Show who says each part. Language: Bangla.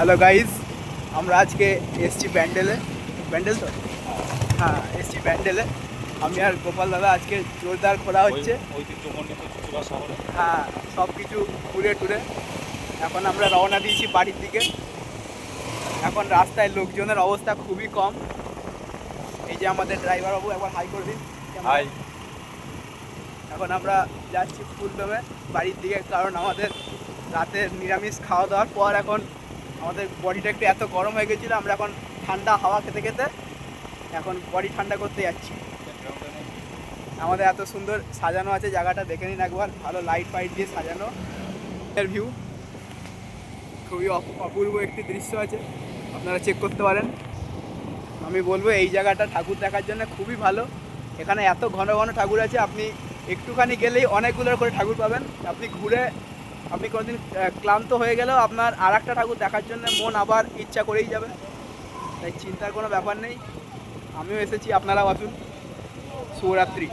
Speaker 1: হ্যালো গাইজ, আমরা আজকে এসছি ব্যান্ডেলে। ব্যান্ডেল তো, হ্যাঁ এসছি ব্যান্ডেলে। আমি আর গোপাল দাদা আজকে জোরদার ঘোরা হচ্ছে। হ্যাঁ, সব কিছু ঘুরে টুরে এখন আমরা রওনা দিয়েছি বাড়ির দিকে। এখন রাস্তায় লোকজনের অবস্থা খুবই কম। এই যে আমাদের ড্রাইভার বাবু, একবার হাই করে দিন।
Speaker 2: হাই।
Speaker 1: এখন আমরা যাচ্ছি ফুলদমে বাড়ির দিকে, কারণ আমাদের রাতের নিরামিষ খাওয়া দাওয়ার পর এখন আমাদের বডিটা একটু এত গরম হয়ে গেছিলো, আমরা এখন ঠান্ডা হাওয়া খেতে খেতে এখন বডি ঠান্ডা করতে যাচ্ছি। আমাদের এত সুন্দর সাজানো আছে জায়গাটা, দেখে নিন একবার। ভালো লাইট ফাইট দিয়ে সাজানো, এর ভিউ খুবই অপূর্ব একটি দৃশ্য আছে, আপনারা চেক করতে পারেন। আমি বলবো এই জায়গাটা ঠাকুর দেখার জন্য খুবই ভালো। এখানে এত ঘন ঘন ঠাকুর আছে, আপনি একটুখানি গেলেই অনেকগুলোর করে ঠাকুর পাবেন। আপনি ঘুরে আপনি কোনোদিন ক্লান্ত হয়ে গেলেও আপনার আর একটা ঠাকুর দেখার জন্য মন আবার ইচ্ছা করেই যাবে, তাই চিন্তার কোনো ব্যাপার নেই। আমিও এসেছি, আপনারাও আসুন। শুভরাত্রি।